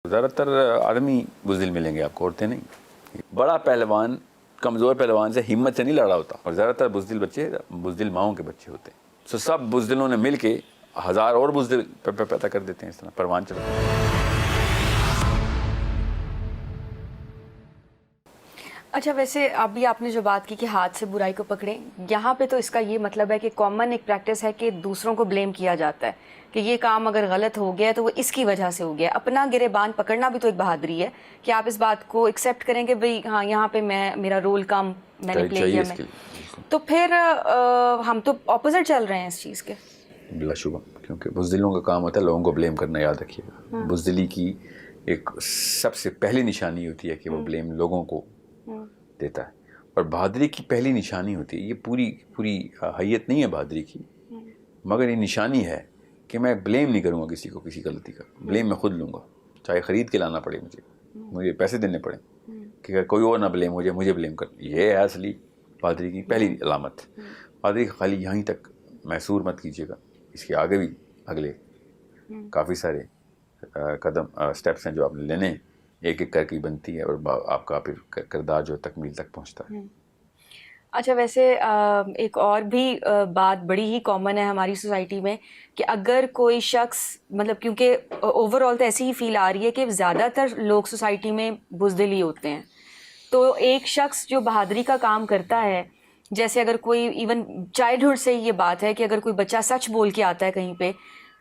زیادہ تر آدمی بزدل ملیں گے آپ کو، عورتیں نہیں. بڑا پہلوان کمزور پہلوان سے ہمت سے نہیں لڑا ہوتا، اور زیادہ تر بزدل بچے بزدل ماؤں کے بچے ہوتے ہیں. سو سب بزدلوں نے مل کے ہزار اور بزدل پیدا کر دیتے ہیں، اس طرح پروان چڑھتے ہیں. اچھا، ویسے ابھی آپ نے جو بات کی کہ ہاتھ سے برائی کو پکڑیں، یہاں پہ تو اس کا یہ مطلب ہے کہ کامن ایک پریکٹس ہے کہ دوسروں کو بلیم کیا جاتا ہے کہ یہ کام اگر غلط ہو گیا تو وہ اس کی وجہ سے ہو گیا. اپنا گریبان پکڑنا بھی تو ایک بہادری ہے کہ آپ اس بات کو ایکسیپٹ کریں کہ بھئی ہاں یہاں پہ میرا رول کم میں نے پلے کیا. تو پھر ہم تو اپوزٹ چل رہے ہیں اس چیز کے. بلا شبہ، کیونکہ بزدلوں کا کام ہوتا ہے لوگوں کو بلیم کرنا. یاد رکھیے گا، بزدلی کی ایک سب سے پہلی نشانی ہوتی ہے کہ وہ بلیم لوگوں کو دیتا ہے، اور بہادری کی پہلی نشانی ہوتی ہے، یہ پوری حیت نہیں ہے بہادری کی، مگر یہ نشانی ہے کہ میں بلیم نہیں کروں گا کسی کو کسی غلطی کا. بلیم میں خود لوں گا، چاہے خرید کے لانا پڑے مجھے پیسے دینے پڑیں کہ کوئی اور نہ بلیم ہو جائے، مجھے بلیم کر. یہ ہے اصلی بہادری کی پہلی علامت. بہادری خالی یہیں تک محصور مت کیجیے گا، اس کے آگے بھی اگلے کافی سارے قدم اسٹیپس ہیں جو آپ نے لینے ہیں. ایک ایک کر کے بنتی ہے، اور آپ کا پھر کردار جو تکمیل تک پہنچتا ہے. اچھا، ویسے ایک اور بھی بات بڑی ہی کامن ہے ہماری سوسائٹی میں کہ اگر کوئی شخص مطلب، کیونکہ اوور آل تو ایسی ہی فیل آ رہی ہے کہ زیادہ تر لوگ سوسائٹی میں بزدل ہی ہوتے ہیں. تو ایک شخص جو بہادری کا کام کرتا ہے، جیسے اگر کوئی ایون چائلڈہڈ سے یہ بات ہے کہ اگر کوئی بچہ سچ بول کے آتا ہے کہیں پہ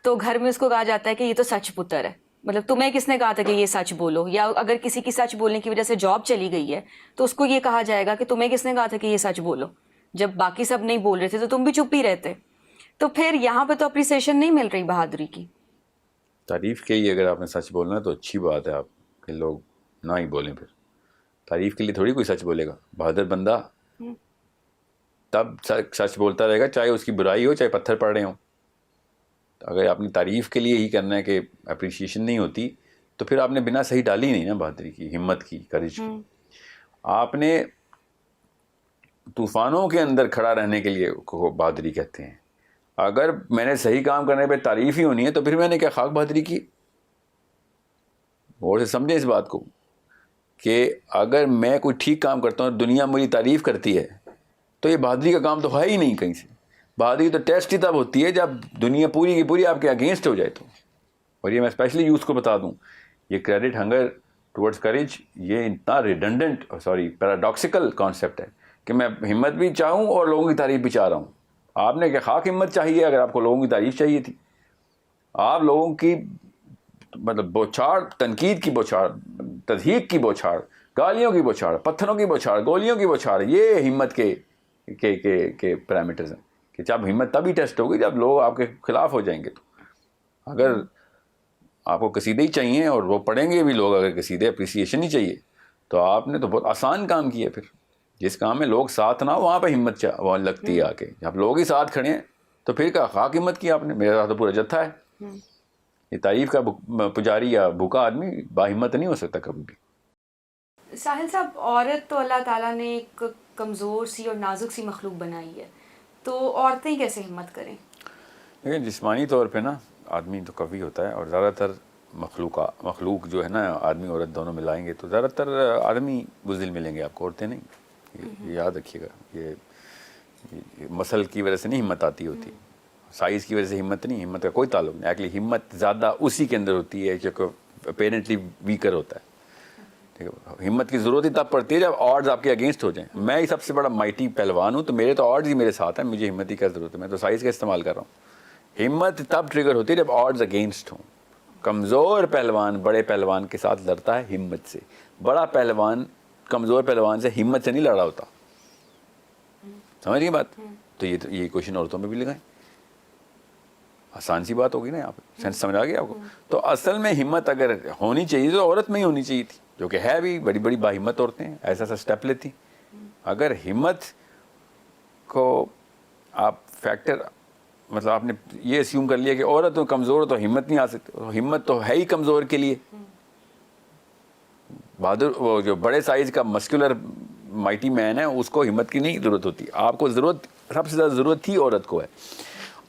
تو گھر میں اس کو کہا جاتا ہے کہ یہ تو سچ پتر ہے. مطلب تمہیں کس نے کہا تھا کہ یہ سچ بولو؟ یا اگر کسی کی سچ بولنے کی وجہ سے جاب چلی گئی ہے تو اس کو یہ کہا جائے گا کہ تمہیں کس نے کہا تھا کہ یہ سچ بولو، جب باقی سب نہیں بول رہے تھے تو تم بھی چپ ہی رہتے. تو پھر یہاں پہ تو اپریسیشن نہیں مل رہی بہادری کی. تعریف کے لیے اگر آپ نے سچ بولنا ہے تو اچھی بات ہے آپ کہ لوگ نہ ہی بولیں. پھر تعریف کے لیے تھوڑی کوئی سچ بولے گا. بہادر بندہ تب سچ بولتا رہے گا چاہے اس کی برائی ہو، چاہے پتھر پڑ رہے ہوں. اگر آپ نے تعریف کے لیے ہی کرنا ہے کہ اپریشیشن نہیں ہوتی تو پھر آپ نے بنا صحیح ڈالی نہیں نا بہادری کی، ہمت کی، کریج کی. آپ نے طوفانوں کے اندر کھڑا رہنے کے لیے کو بہادری کہتے ہیں. اگر میں نے صحیح کام کرنے پہ تعریف ہی ہونی ہے تو پھر میں نے کیا خاک بہادری کی. اور سے سمجھیں اس بات کو کہ اگر میں کوئی ٹھیک کام کرتا ہوں اور دنیا میری تعریف کرتی ہے تو یہ بہادری کا کام تو ہے ہی نہیں کہیں سے. بہادری تو ٹیسٹ ہی تب ہوتی ہے جب دنیا پوری کی پوری آپ کے اگینسٹ ہو جائے تو. اور یہ میں اسپیشلی یوتھ کو بتا دوں، یہ کریڈٹ ہنگر ٹورڈز کریج یہ اتنا پیراڈاکسیکل کانسیپٹ ہے کہ میں ہمت بھی چاہوں اور لوگوں کی تعریف بھی چاہ رہا ہوں. آپ نے کیا خاک ہمت چاہیے اگر آپ کو لوگوں کی تعریف چاہیے تھی؟ آپ لوگوں کی مطلب بوچھاڑ، تنقید کی بوچھاڑ، تضحیق کی بوچھاڑ، گالیوں کی بوچھاڑ، پتھروں کی بوچھاڑ، گولیوں کی بوچھاڑ، یہ ہمت کے پیرامیٹرز ہیں کہ جب ہمت تبھی ٹیسٹ ہوگی جب لوگ آپ کے خلاف ہو جائیں گے. تو اگر آپ کو قصیدے ہی چاہیے اور وہ پڑھیں گے بھی لوگ، اگر قصیدے اپریسیشن ہی چاہیے تو آپ نے تو بہت آسان کام کیا. پھر جس کام میں لوگ ساتھ نہ ہو وہاں پہ ہمت وہاں لگتی ہے آ کے. جب لوگ ہی ساتھ کھڑے ہیں تو پھر کیا خاک ہمت کی آپ نے. میرے ساتھ تو پورا جتھا ہے. یہ تعریف کا پجاری یا بھوکا آدمی باہمت نہیں ہو سکتا کبھی بھی. ساحل صاحب، عورت تو اللہ تعالیٰ نے ایک کمزور سی اور نازک سی مخلوق بنائی ہے، تو عورتیں کیسے ہمت کریں؟ لیکن جسمانی طور پہ نا آدمی تو قوی ہوتا ہے، اور زیادہ تر مخلوق جو ہے نا آدمی عورت دونوں ملائیں گے تو زیادہ تر آدمی بزدل ملیں گے آپ کو، عورتیں نہیں. یہ یاد رکھیے گا. یہ مسل کی وجہ سے نہیں ہمت آتی ہوتی، سائز کی وجہ سے ہمت نہیں. ہمت کا کوئی تعلق نہیں. ایکچولی ہمت زیادہ اسی کے اندر ہوتی ہے جو اپیرنٹلی ویکر ہوتا ہے. ہمت کی ضرورت ہی تب پڑتی ہے جب آڈز آپ کے اگینسٹ ہو جائیں. میں ہی سب سے بڑا مائٹی پہلوان ہوں تو میرے تو آڈز ہی میرے ساتھ ہیں، مجھے ہمت ہی کیا ضرورت ہے. میں تو سائز کا استعمال کر رہا ہوں. ہمت تب ٹریگر ہوتی ہے جب آڈز اگینسٹ ہوں. کمزور پہلوان بڑے پہلوان کے ساتھ لڑتا ہے ہمت سے. بڑا پہلوان کمزور پہلوان سے ہمت سے نہیں لڑا ہوتا. سمجھ گئی بات؟ تو یہ کوشچن عورتوں میں بھی لگائیں. آسان سی بات ہوگی نا یہاں پہ. سینس سمجھ آ گیا آپ کو؟ تو اصل میں ہمت اگر ہونی چاہیے تو عورت میں ہی ہونی چاہیے تھی، جو کہ ہے بھی. بڑی بڑی باہمت عورتیں ہیں، ایسا اسٹیپ لیتی. اگر ہمت کو آپ فیکٹر مطلب آپ نے یہ اسیوم کر لیا کہ عورت تو کمزور تو ہمت نہیں آ سکتی. ہمت تو ہے ہی کمزور کے لیے. بہادر وہ جو بڑے سائز کا مسکولر مائٹی مین ہے اس کو ہمت کی نہیں ضرورت ہوتی. آپ کو سب سے زیادہ ضرورت تھی عورت کو ہے.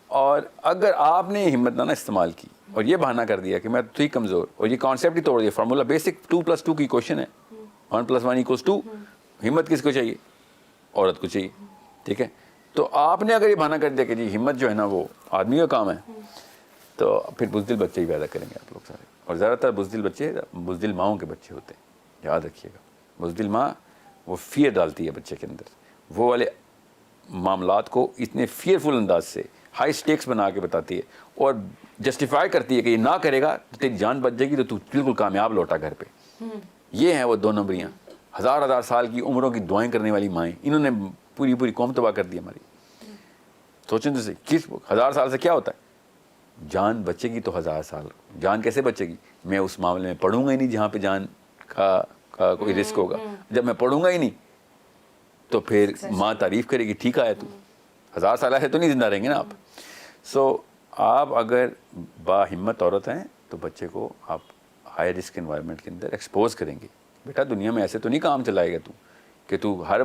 اور اگر آپ نے ہمت نہ استعمال کی اور یہ بہانہ کر دیا کہ میں تو ہی کمزور, اور یہ کانسیپٹ ہی توڑ دیا, فارمولا بیسک 2+2 کی کوشچن ہے, 1+1=2. ہمت کس کو چاہیے؟ عورت کو چاہیے, ٹھیک ہے. تو آپ نے اگر یہ بہانہ کر دیا کہ جی ہمت جو ہے نا وہ آدمی کا کام ہے, تو پھر بزدل بچے ہی پیدا کریں گے آپ لوگ سارے. اور زیادہ تر بزدل بچے بزدل ماؤں کے بچے ہوتے ہیں, یاد رکھیے گا. بزدل ماں وہ فیئر ڈالتی ہے بچے کے اندر, وہ والے معاملات کو اتنے فیئرفل انداز سے ہائی سٹیکس بنا کے بتاتی ہے, اور جسٹیفائی کرتی ہے کہ یہ نہ کرے گا تو تیری جان بچ جائے گی, تو تو بالکل کامیاب لوٹا گھر پہ. یہ ہیں وہ 2 نمبریاں, 1000 سال کی عمروں کی دعائیں کرنے والی مائیں. انہوں نے پوری قوم تباہ کر دی ہماری. سوچیں تو صحیح, 1000 سال سے کیا ہوتا ہے؟ جان بچے گی تو 1000 سال. جان کیسے بچے گی؟ میں اس معاملے میں پڑھوں گا ہی نہیں جہاں پہ جان کا کوئی رسک ہوگا. جب میں پڑھوں گا ہی نہیں تو پھر ماں تعریف کرے گی, ٹھیک آیا تو 1000 سال ایسے تو نہیں زندہ رہیں گے نا آپ. سو آپ اگر با ہمت عورت ہیں تو بچے کو آپ ہائی رسک انوائرمنٹ کے اندر ایکسپوز کریں گے. بیٹا دنیا میں ایسے تو نہیں کام چلائے گا تو کہ تو ہر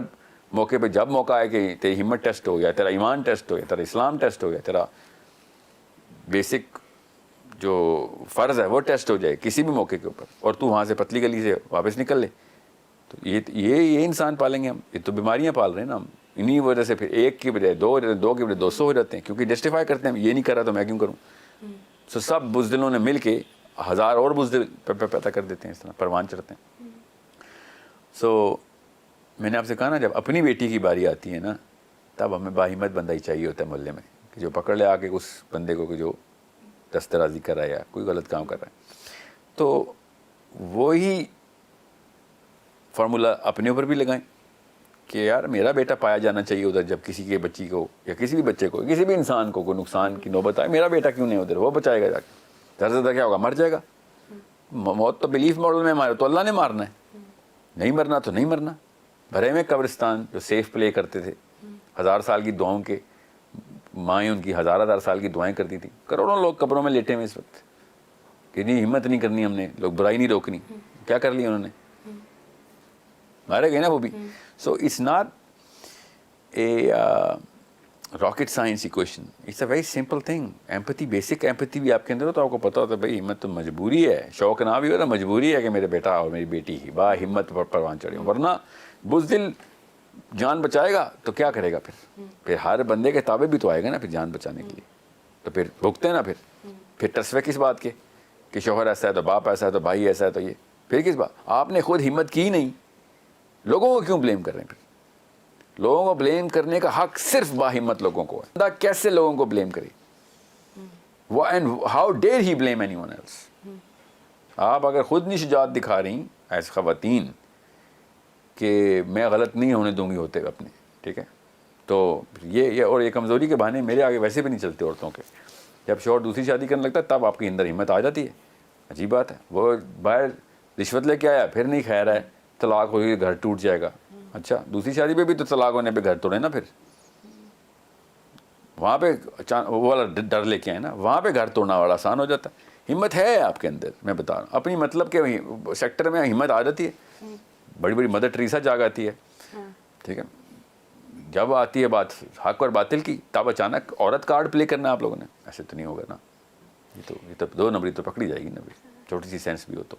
موقع پہ جب موقع آئے کہ تیری ہمت ٹیسٹ ہو گیا, تیرا ایمان ٹیسٹ ہو گیا, تیرا اسلام ٹیسٹ ہو گیا, تیرا بیسک جو فرض ہے وہ ٹیسٹ ہو جائے کسی بھی موقع کے اوپر, اور تو وہاں سے پتلی گلی سے واپس نکل لے, تو یہ انسان پالیں گے ہم. یہ تو بیماریاں پال رہے ہیں نا ہم. انہی وجہ سے پھر 1 کی بجائے 2 ہو جاتے ہیں, 2 کی بجائے 200 ہو جاتے ہیں, کیونکہ جسٹیفائی کرتے ہیں یہ نہیں کر رہا تو میں کیوں کروں. سو سب بزدلوں نے مل کے 1000 اور بزدل پیدا کر دیتے ہیں, اس طرح پروان چڑھتے ہیں. سو میں نے آپ سے کہا نا, جب اپنی بیٹی کی باری آتی ہے نا تب ہمیں باہمت بندہ ہی چاہیے ہوتا ہے محلے میں, کہ جو پکڑ لے آ کے اس بندے کو کہ جو دسترازی کر رہا ہے یا کوئی غلط کام کر رہا ہے. تو وہی فارمولا اپنے اوپر بھی لگائیں کہ یار میرا بیٹا پایا جانا چاہیے ادھر, جب کسی کے بچی کو یا کسی بھی بچے کو کسی بھی انسان کو کوئی نقصان کی نوبت آئے, میرا بیٹا کیوں نہیں ادھر, وہ بچائے گا جا کے. زیادہ سے زیادہ کیا ہوگا؟ مر جائے گا. موت تو بلیف ماڈل میں مارے تو اللہ نے مارنا ہے, نہیں مرنا تو نہیں مرنا. بھرے میں قبرستان جو سیف پلے کرتے تھے, 1000 سال کی دعاؤں کے مائیں ان کی 1000 سال کی دعائیں کرتی تھیں. کروڑوں لوگ قبروں میں لیٹے ہوئے اس وقت کہ نہیں ہمت نہیں کرنی ہم نے, لوگ برائی نہیں روکنی. کیا کر لیا انہوں نے؟ مارے گئے نا وہ بھی. So it's not a rocket science equation, it's a very simple thing. Empathy, basic empathy بھی آپ کے اندر ہو تو آپ کو پتہ ہوتا ہے بھائی ہمت تو مجبوری ہے, شوق نہ بھی ہو نا, مجبوری ہے کہ میرے بیٹا اور میری بیٹی ہی با ہمت پر پروان چڑھے ہوں. ورنہ بزدل جان بچائے گا تو کیا کرے گا پھر ہر بندے کے تابع بھی تو آئے گا نا پھر جان بچانے کے لیے. تو پھر بھگتے نا پھر ٹسوے کس بات کے کہ شوہر ایسا ہے تو باپ ایسا ہے تو بھائی ایسا ہے تو یہ, پھر کس بات؟ آپ نے خود ہمت کی نہیں, لوگوں کو کیوں بلیم کر رہے ہیں پھر؟ لوگوں کو بلیم کرنے کا حق صرف باہمت لوگوں کو ہے. بندہ کیسے لوگوں کو بلیم کرے؟ How dare he blame anyone else. آپ اگر خود نہیں شجاعت دکھا رہی ایز خواتین کہ میں غلط نہیں ہونے دوں گی ہوتے اپنے, ٹھیک ہے, تو یہ اور یہ کمزوری کے بہانے میرے آگے ویسے بھی نہیں چلتے عورتوں کے. جب شوہر دوسری شادی کرنے لگتا ہے تب آپ کے اندر ہمت آ جاتی ہے. عجیب بات ہے, وہ باہر رشوت لے کے آیا پھر نہیں کھا رہا ہے, طلاق ہوئی گھر ٹوٹ جائے گا. اچھا دوسری شادی پہ بھی تو طلاق ہونے پہ گھر توڑے نا, پھر وہاں پہ وہ والا ڈر لے کے آئے نا, وہاں پہ گھر توڑنا والا آسان ہو جاتا ہے. ہمت ہے آپ کے اندر, میں بتا رہا ہوں, اپنی مطلب کے سیکٹر میں ہمت آ جاتی ہے. بڑی بڑی مدر ٹریسا جاگ آتی ہے, ٹھیک ہے, جب آتی ہے بات حق اور باطل کی تب اچانک عورت کارڈ پلے کرنا آپ لوگوں نے. ایسے تو نہیں ہوگا نا, یہ تو 2 نمبری تو پکڑی جائے گی نا, چھوٹی سی سینس بھی ہو تو.